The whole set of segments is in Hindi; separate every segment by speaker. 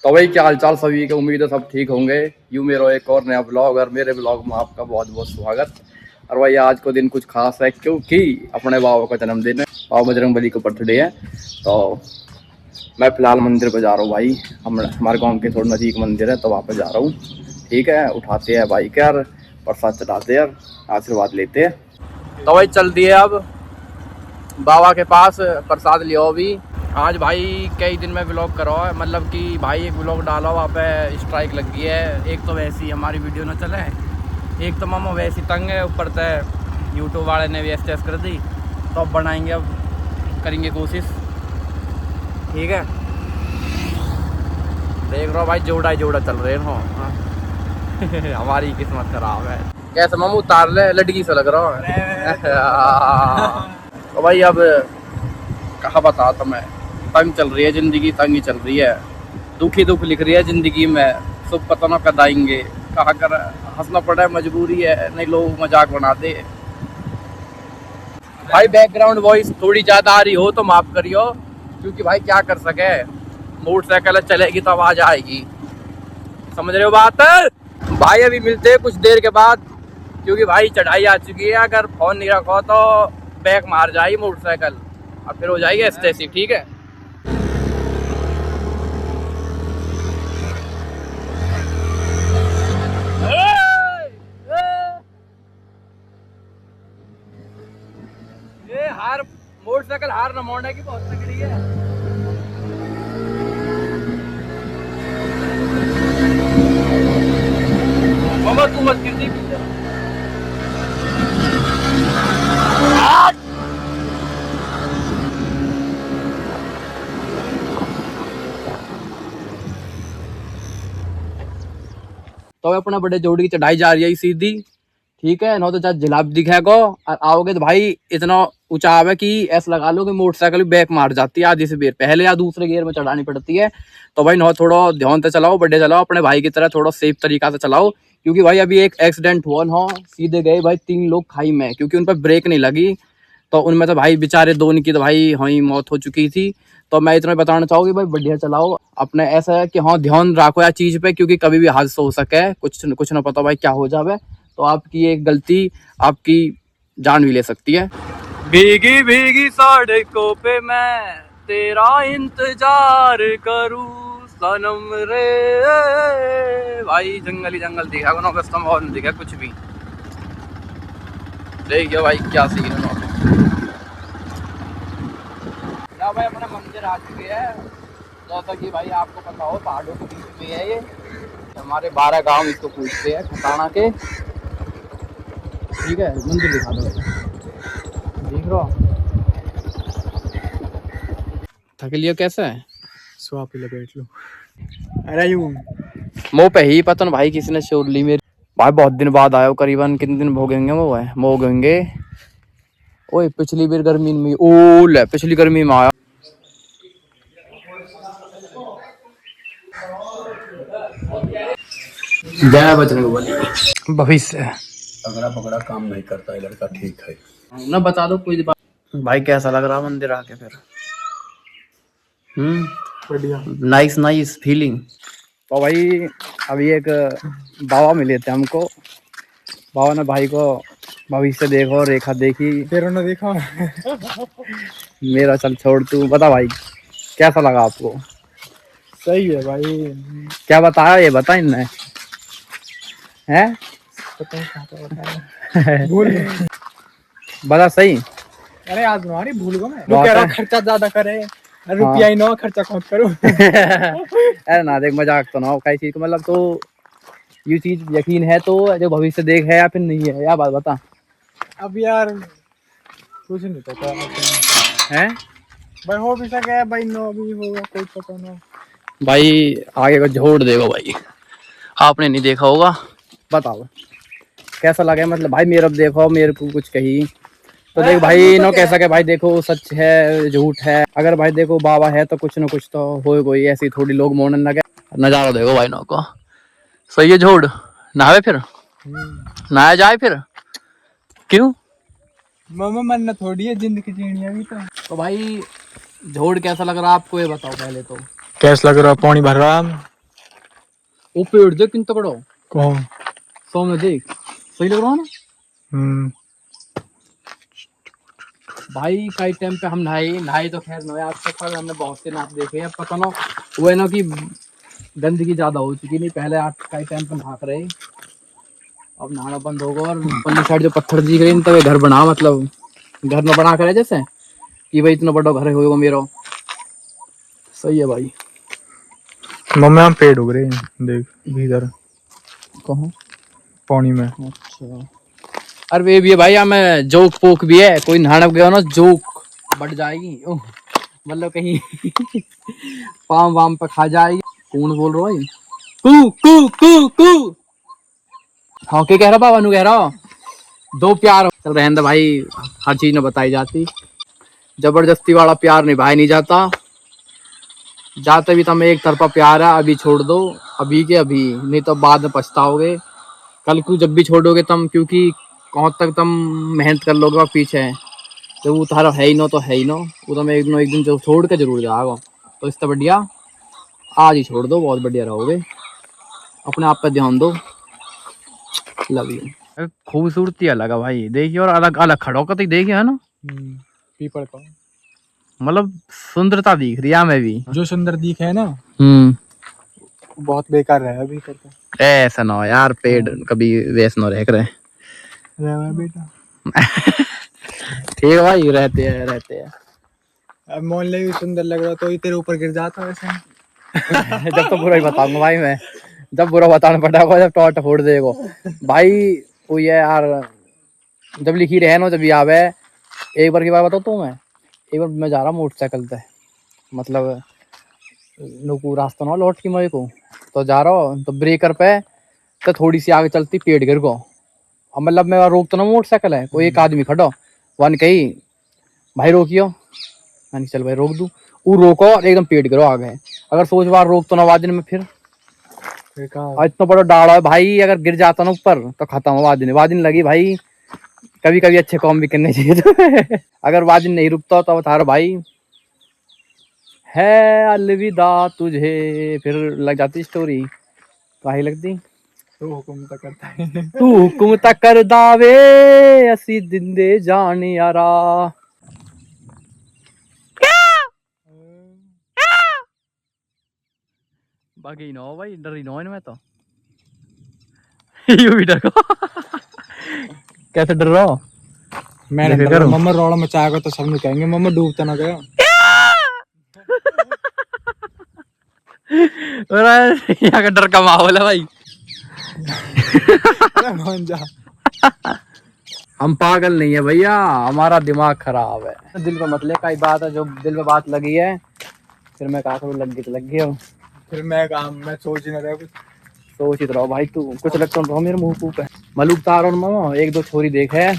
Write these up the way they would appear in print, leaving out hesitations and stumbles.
Speaker 1: तो भाई क्या हालचाल सभी के, उम्मीद है सब ठीक होंगे। यूँ मेरा एक और नया ब्लॉग और मेरे ब्लॉग में आपका बहुत बहुत स्वागत। और भाई आज को दिन कुछ खास है क्योंकि अपने बाबा का जन्मदिन है, बाबा बजरंगबली का बर्थडे है। तो मैं फिलहाल मंदिर पर जा रहा हूँ भाई, हमारे गाँव के थोड़ा नज़दीक मंदिर है तो वहाँ पर जा रहा हूँ। ठीक है, उठाते हैं बाइक यार, प्रसाद चढ़ाते यार, आशीर्वाद लेते हैं। तो भाई चल दिए अब बाबा के पास, प्रसाद लियो भी। आज भाई कई दिन में व्लॉग करो है, मतलब कि भाई एक व्लॉग डाला वहाँ पे स्ट्राइक लग गई है। एक तो वैसी हमारी वीडियो ना चले, एक तो मामा वैसी तंग है, ऊपर से यूट्यूब वाले ने भी एस कर दी। तो अब बनाएंगे, अब करेंगे कोशिश। ठीक है, देख रहा भाई जोड़ा ही जोड़ा चल रहे हो। हमारी किस्मत खराब है। कैसे मामू उतार ले, लड़की से लग रहा है। तो भाई अब कहाँ बताता मैं, तंग चल रही है जिंदगी, तंग ही चल रही है। दुखी दुख लिख रही है जिंदगी में, सब पता ना कद आएंगे, कहाँ कर हंसना पड़ा है, मजबूरी है, नहीं लोग मजाक बनाते। भाई बैकग्राउंड वॉइस थोड़ी ज्यादा आ रही हो तो माफ करियो, क्योंकि भाई क्या कर सके, मोटरसाइकिल चलेगी तो आवाज आएगी, समझ रहे हो बात। भाई अभी मिलते हैं कुछ देर के बाद, क्योंकि भाई चढ़ाई आ चुकी है। अगर फोन नहीं रखो तो बैक मार जाएगी मोटरसाइकिल और फिर हो जाएगी एस्टेसी। ठीक है, ये हार मोटरसाइकिल हार न मोड़ने की बहुत तगड़ी है। मामा तू मत गिर दी पीछे। तो अपना बड़े जोड़ी की चढ़ाई जा रही है सीधी। ठीक है, ना तो चाहे जिलाब दिखेगा और आओगे तो भाई इतना ऊंचाव है कि ऐसा लगा लो कि मोटरसाइकिल बैक मार जाती है, आधी से बेर पहले या दूसरे गियर में चढ़ानी पड़ती है। तो भाई ना थोड़ा ध्यान से चलाओ, बड़े चलाओ, अपने भाई की तरह थोड़ा सेफ तरीका से चलाओ। क्योंकि भाई अभी एक एक्सीडेंट हुआ ना, सीधे गए भाई 3 लोग खाई में, क्योंकि उन पर ब्रेक नहीं लगी। तो उनमें तो भाई बेचारे 2 की तो भाई वहीं मौत हो चुकी थी। तो मैं इतना बताना चाहूँगी भाई बढ़िया चलाओ, अपने ऐसा है कि हाँ ध्यान रखो यार चीज़ पे, क्योंकि कभी भी हादसा हो सके, कुछ ना पता भाई क्या हो जाए। तो आपकी एक गलती आपकी जान भी ले सकती है। भीगी भीगी सड़कों पे मैं तेरा इंतजार करूं सनम रे। भाई जंगल ही जंगल दिखा, कस्टम और नहीं दिखा कुछ भी। देखिए भाई क्या सीन है। भाई अपना मंदिर आ चुके हैं, जैसा कि भाई आपको पता हो पहाड़ों के बीच में है ये। हमारे 12 गांव इसको पूछते हैं खटाना के। ठीक है, मंदिर दिखा दो, देख रहा थक लियो कैसे है,
Speaker 2: स्वाप ही लपेट लो। अरे यूं
Speaker 1: मुँह पे ही पता ना भाई किसी ने छोड़ ली मेरी। भाई बहुत दिन बाद आयो, करीबन कितने दिन भोगेंगे वो है मोगेंगे। ओए पिछली बार गर्मी में, ओ ले पिछली गर्मी में आया। जय बजरंगबली। भविष्य
Speaker 2: पकड़ा पकड़ा काम नहीं करता है लड़का, ठीक है
Speaker 1: ना, बता दो कोई बात। भाई कैसा लग रहा मंदिर आके फिर?
Speaker 2: बढ़िया,
Speaker 1: नाइस नाइस फीलिंग। तो भाई अभी एक बाबा मिले थे हमको, बाबा ने भाई को भविष्य देखो, रेखा देखी,
Speaker 2: फिर उन्होंने देखा।
Speaker 1: मेरा चल छोड़, तू बता भाई कैसा लगा आपको?
Speaker 2: सही है भाई।
Speaker 1: क्या बताया ये बता इनने, हैं?
Speaker 2: पता नहीं कहाँ पे बताया। भूल गए।
Speaker 1: बता सही।
Speaker 2: अरे आज तुम्हारी भूल गो मैं। कह रहा खर्चा ज्यादा करे, रुपया ही ना खर्चा कौन करूं।
Speaker 1: अरे ना देख, मजाक तो ना हो कई चीज, मतलब तो ये चीज यकीन है तो जो भविष्य देख है या फिर नहीं है, या बात बता।
Speaker 2: अब यार कुछ नहीं पता
Speaker 1: हैं
Speaker 2: भाई, हो भी सके भाई, नो भी होगा, कोई पता ना।
Speaker 1: भाई आगे को जोड़ देखो भाई, आपने नहीं देखा होगा, बताओ कैसा लगा। मतलब भाई मेरा देखो, मेरे को कुछ कही तो देख भाई नो कैसा के भाई, देखो सच है झूठ है, अगर भाई देखो बाबा है तो कुछ ना कुछ तो हो, कोई ऐसी थोड़ी लोग मोड़न लगे। नजारा देखो भाई नो को, सही है झूठ। नहावे फिर नहाया जाए फिर, क्यों
Speaker 2: मामा मन थोड़ी है, जिंदगी जीनी अभी तो
Speaker 1: भाई झोड़ कैसा लग रहा है आपको ये बताओ पहले तो।
Speaker 2: कैसा लग रहा, पानी भर रहा
Speaker 1: वो पेड़ देख कितना तगड़ा
Speaker 2: कौन?
Speaker 1: सामने देख, सही लग रहा है ना भाई। कई टाइम पे हम नहाए तो खैर नहाए आज तक, पर हमने बहुत से नाच देखे हैं। पता ना वो है ना कि गंदगी ज्यादा हो चुकी, नहीं पहले आज कई टाइम पे नहा रहे, अब नहाना बंद होगा। और पल्ली साइड जो पत्थर दिख रहे हैं तब घर बना, मतलब घर में बना करे जैसे कि भाई इतना बड़ा घर होगा मेरा। सही है भाई।
Speaker 2: मम्मी हम पेड़ उग रहे हैं देख इधर
Speaker 1: कहाँ?
Speaker 2: पानी में।
Speaker 1: अच्छा, अरे वे भी है भाई, हमें जोक पोक भी है, कोई नहाने गया ना जोक बढ़ जाएगी, मतलब कहीं पाम वाम पे खा जाएगी। कौन बोल रहा है? कू कू कू कू। हाँ क्या कह रहा बाबा, नु कह रहा दो प्यार चल रहने दे भाई, हर चीज में बताई जाती, जबरदस्ती वाला प्यार निभाया नहीं जाता। जाते भी तुम्हें एक तरफा प्यार है, अभी छोड़ दो, अभी के अभी, नहीं तो बाद में पछताओगे कल को जब भी छोड़ोगे तुम, क्योंकि कौन तक तुम मेहनत कर लोगे और पीछे तो वो तुम्हारा है ही ना, तो है ही ना, वो तुम एक दिन जो छोड़ के जरूर जाओगे। तो इससे बढ़िया आज ही छोड़ दो, बहुत बढ़िया रहोगे। अपने आप पे ध्यान दो। Love you. खूबसूरती अलग है भाई, देखिए, और अलग अलग खड़ोकत ही देखिए, है ना,
Speaker 2: पीपल का
Speaker 1: मतलब सुंदरता दिख रही है हमें भी।
Speaker 2: जो सुंदर दिख है ना बहुत बेकार है अभी तक।
Speaker 1: ऐसा ना हो यार, पेड़ कभी वैसे ना रह करे
Speaker 2: बेटा
Speaker 1: ठीक है भाई, रहते हैं।
Speaker 2: अब मोहल्ले भी सुंदर लग रहा तो ये तेरे ऊपर गिर जाता वैसे।
Speaker 1: जब तो बुरा ही बताऊंगा भाई मैं, जब बुरा बताना पड़ेगा, जब टॉट फोड़ देगो भाई। वो ये यार जब लिखी रहे ना, जब आवे। एक बार की बात बताओ तो एक बार मैं जा रहा मोटरसाइकिल पे, मतलब नुकू रास्ता ना लौट की मेरे को, तो जा रहा हूँ तो ब्रेकर पे तो थोड़ी सी आगे चलती पेड़ गिर गो। अब मतलब मैं रोक तो ना मोटरसाइकिल है, कोई एक आदमी खड़ो, वन कही भाई रोकियो, मैंने चल भाई रोक दूं, वो रोको और एकदम पेड़ गिरो आ गए। अगर सोच बार रोक तो ना वादिन में, फिर इतना बड़ा डाड़ा है भाई, अगर गिर जाता ना ऊपर तो खत्म हो, वादिन लगी भाई। कभी कभी अच्छे काम भी करने चाहिए तो अगर वादिन नहीं रुकता तो बता भाई है अलविदा तुझे, फिर लग जाती स्टोरी, काहे लगती।
Speaker 2: तो हुक्म तो करता है
Speaker 1: तू हुकुम तक कर दावे असी जिंदे जान यारा। बाकी ना हो भाई, डरी ना हो इनमें तो यू भी डरो कैसे डर रहा हो?
Speaker 2: मैं मम्मा रोड़ा मचाएगा तो सब कहेंगे मम्मा डूबता ना गया।
Speaker 1: यहाँ का डर का माहौल है भाई हम पागल नहीं है भैया, हमारा दिमाग खराब है। दिल पे मत ले, कई बात है जो दिल पे बात लगी है, फिर मैं कहा करूँ लग गई तो लग गया,
Speaker 2: फिर मैं सोच ही ना रहा कुछ।
Speaker 1: सोच ही तो रहो भाई, तू कुछ लगता रहो मेरे मुंह फूक है। मलूक तार और मामा एक दो छोरी देखे है,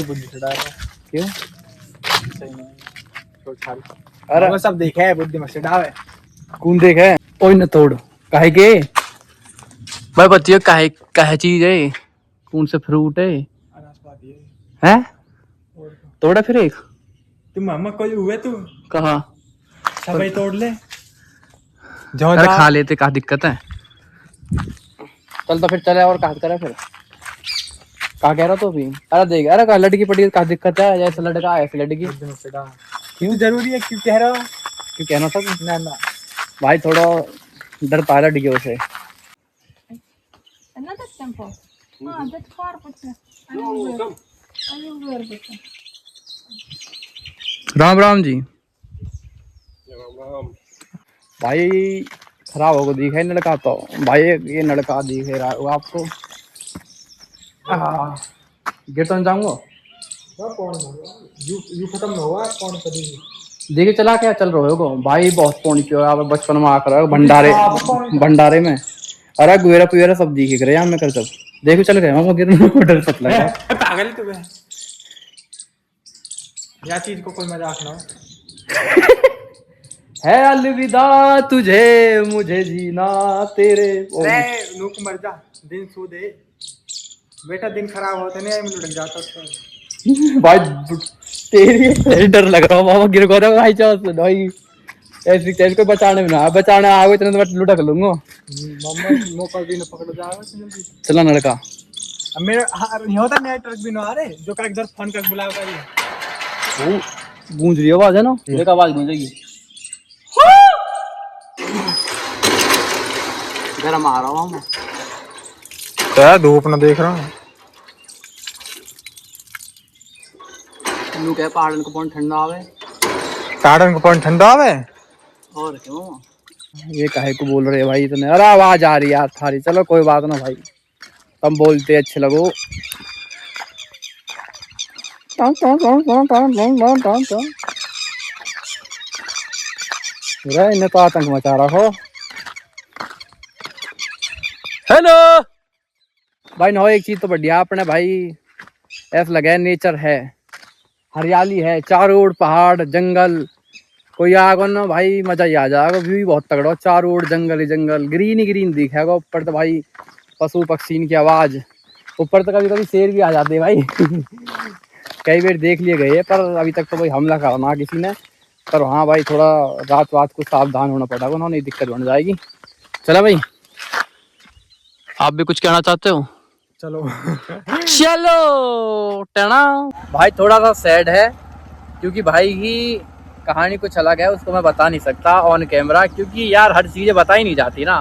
Speaker 2: बुद्धि चढ़ा रहा
Speaker 1: क्यों?
Speaker 2: सही नहीं छोड़
Speaker 1: अरे
Speaker 2: वो सब देखे है, बुद्धि मत चढ़ावे।
Speaker 1: कौन देखे है? कोई न तोड़ काहे के भाई, बतियो काहे काहे चीज है, कौन से फ्रूट है हैं? तोड़ा फिर एक
Speaker 2: तू मामा कोई हुए तू
Speaker 1: कहा
Speaker 2: सब ही तोड़ ले।
Speaker 1: अरे खा लेते, क्या दिक्कत है? चल तो फिर चले, और कहा करे फिर, कहा कह रहा तो भी। अरे देख, अरे कहा लड़की पड़ी, क्या दिक्कत है? जैसे लड़का है ऐसे लड़की,
Speaker 2: क्यों जरूरी है? क्यों कह रहा हो?
Speaker 1: क्यों कहना था
Speaker 2: ना ना
Speaker 1: भाई, थोड़ा डरता है लड़कियों से।
Speaker 3: Another temple. Ah, that's far, but I will wear this.
Speaker 1: Ram Ram ji. भाई खराब होगा दिखे लड़का तो, भाई ये लड़का दिखे रहा होगा आपको। गिर तो जाऊंगा,
Speaker 2: यू खत्म ना हुआ कौन कभी
Speaker 1: देखिए चला क्या चल रहे हो भाई, बहुत पौनी पियो आप बचपन में आकर भंडारे में। अरे गुएरा पुएरा सब दिखे करे में कर, सब देखो चल गए हम गिरने को डर सक लगा।
Speaker 2: पागल तू है, या चीज को कोई मजाक ना हो।
Speaker 1: है अलविदा तुझे मुझे जीना तेरे
Speaker 2: नुक मर जा, दिन सो दे बेटा, दिन खराब होते नहीं मैं लुढ़क जाता
Speaker 1: भाई तेरी डर लग रहा मामा गिर गया भाई, चल भाई ऐसी तेज को बचाने में ना बचाने आओगे तो मैं लुटक लूंगा।
Speaker 2: मम्मा मौका भी ना पकड़ जाएगा जल्दी।
Speaker 1: चला लड़का
Speaker 2: अब मेरे नहीं होता नया ट्रक भी ना आ रहे जो का इधर फोन कर बुलाया करिए।
Speaker 1: वो गूंज रही आवाज है ना, एक आवाज गूंजेगी। गरम आ रहा हूँ मैं।
Speaker 2: क्या धूप ना देख रहा हूँ।
Speaker 1: तू क्या पहाड़न को पौन ठंडा आवे
Speaker 2: गार्डन का पानी ठंडा आवे
Speaker 1: और क्यों ये काहे को बोल रहे भाई इतने? अरे आवाज आ रही यार थारी। चलो कोई बात ना भाई, तुम बोलते अच्छे लगो। इन्हें तो आतंक मचा रहा हो। हेलो भाई नो एक चीज तो बढ़िया अपने भाई ऐसा लगा है नेचर है, हरियाली है चारों ओर पहाड़ जंगल। कोई आगो ना भाई मजा ही आ जाएगा, व्यू भी बहुत तगड़ा हो, चारों ओर जंगल ही जंगल, ग्रीन ही ग्रीन दिखेगा। ऊपर तो भाई पशु पक्षी की आवाज, ऊपर तो कभी कभी शेर भी आ जाते हैं भाई। कई बार देख लिए गए पर अभी तक तो भाई हमला करना किसी ने। पर हाँ भाई थोड़ा रात वात को सावधान होना पड़ेगा, उन्होंने दिक्कत बन जाएगी। चलो भाई आप भी कुछ कहना चाहते हो?
Speaker 2: चलो
Speaker 1: चलो टना भाई थोड़ा सा सैड है क्योंकि भाई की कहानी कुछ अलग है, उसको मैं बता नहीं सकता ऑन कैमरा क्योंकि यार हर चीजें बताई नहीं जाती ना।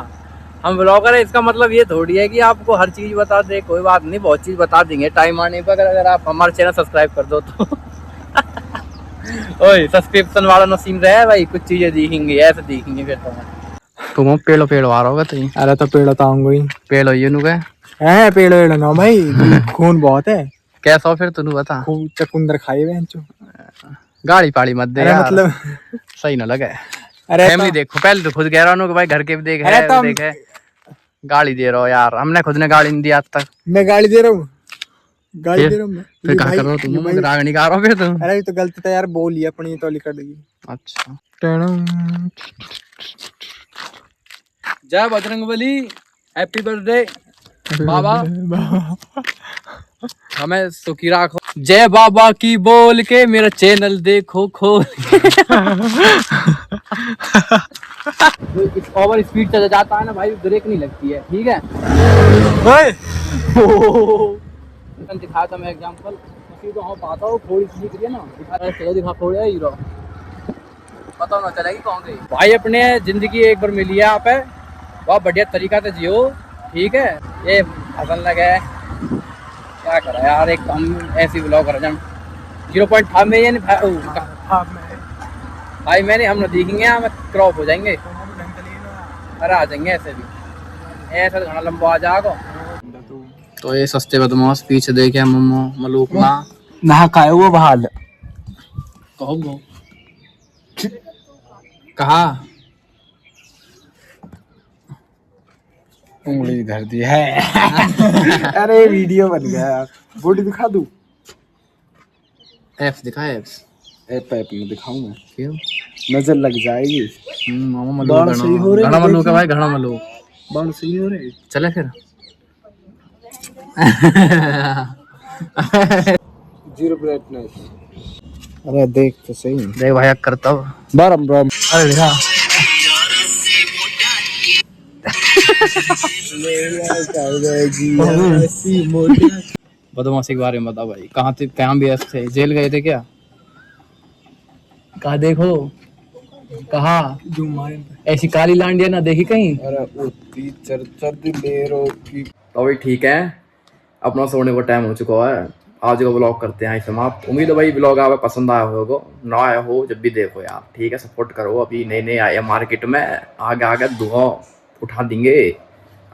Speaker 1: हम ब्लॉगर है, इसका मतलब ये थोड़ी है कि आपको हर चीज बता दे। कोई बात नहीं, बहुत चीज बता देंगे टाइम आने पर, अगर आप हमारे चैनल सब्सक्राइब कर दो तो। ओए सब्सक्रिप्शन वाला नसीम रहे भाई, कुछ चीजें दिखेंगी ऐसे दिखेंगे फिर तुम पेड़ो पेड़ो आ रहा होगा।
Speaker 2: अरे तो पेड़ तो आऊंगा ही।
Speaker 1: पेड़ हो नु
Speaker 2: है पेड़ वेड़ ना भाई खून बहुत है।
Speaker 1: कैसा हो फिर तू बता।
Speaker 2: खूब चकुंदर खाए बेंचो।
Speaker 1: गाड़ी पाड़ी मत दे
Speaker 2: अरे
Speaker 1: यार,
Speaker 2: मतलब
Speaker 1: सही ना लगे।
Speaker 2: अरे
Speaker 1: फैमिली देखो पहले तो खुद कह रहा हूँ कि भाई घर के भी देखे
Speaker 2: अरे
Speaker 1: है, देखे गाड़ी दे रहा हो यार। हमने खुद ने गाड़ी नहीं दी आज तक।
Speaker 2: मैं गाड़ी दे रहा हूँ, गाड़ी दे रहा हूँ मैं।
Speaker 1: फिर क्या कर रहा हो तुम? राग नहीं गा रहा हो फिर तुम?
Speaker 2: अरे तो गलती था यार, बोल अपनी तो लिखा देगी।
Speaker 1: अच्छा जय बजरंगबली, हैप्पी बर्थडे बाबा, हमें सुखी रखो। जय बाबा की बोल के मेरा चैनल देखो खोल। ओवर स्पीड चला जाता है ना भाई, ब्रेक नहीं लगती है। ठीक है दिखा था मैं एग्जांपल तो हाँ पाता हूँ थोड़ी सी दिख रही है ना, दिखा थोड़ी हीरो पता ना चलेगी कौन गई। भाई अपने जिंदगी एक बार मिली है आप है, बहुत बढ़िया तरीका से जियो। ठीक है ये फसल लगे क्या करा यार, एक हम ऐसी ब्लॉग कर 0.5 में ये भाई मैंने हम ना दिखेंगे हम क्रॉप हो जाएंगे। अरे आ जाएंगे ऐसे भी, ऐसा घना लंबा आ जाएगा। तो ये सस्ते बदमाश पीछे देखे मम्मो मलूक माँ
Speaker 2: नहा का है वो बहाल
Speaker 1: कहो कहा
Speaker 2: उंगली धर दी है। अरे वीडियो बन गया यार, बॉडी दिखा दूं?
Speaker 1: एफ दिखा एप्स
Speaker 2: ऐप में दिखाऊं मैं?
Speaker 1: क्यों
Speaker 2: नजर लग जाएगी।
Speaker 1: मामा मलूक घना मलूक है भाई, घना मलूक
Speaker 2: बाल सही हो रहे।
Speaker 1: चले फिर।
Speaker 2: 0 ब्राइटनेस। अरे देख तो सही
Speaker 1: देख भाई करता हूँ
Speaker 2: बरम बरम।
Speaker 1: अरे देखा बदमाशी के बारे में बताओ भाई, कहाँ थे कहाँ भी ऐसे थे, जेल गए थे क्या? कहा देखो कहा ऐसी काली लांडिया ना देखी कहीं।
Speaker 2: अरे उतनी चर्चा दिलेरो की।
Speaker 1: तो भाई ठीक है अपना सोने का टाइम हो चुका है, आज का ब्लॉग करते हैं समाप्त। उम्मीद है भाई ब्लॉग आपको पसंद आया होगा, ना आया हो जब भी देखो यार। ठीक है सपोर्ट करो, अभी नए नए आए मार्केट में, आगे आगे धुआं उठा देंगे,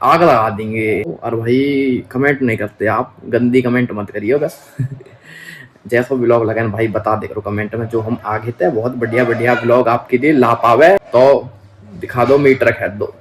Speaker 1: आग लगा देंगे। और भाई कमेंट नहीं करते आप, गंदी कमेंट मत करिए बस। जैसा ब्लॉग लगा भाई बता दे करो कमेंट में, जो हम आगे थे बहुत बढ़िया बढ़िया ब्लॉग आपके लिए ला पावे तो दिखा दो, मीटर खेद दो।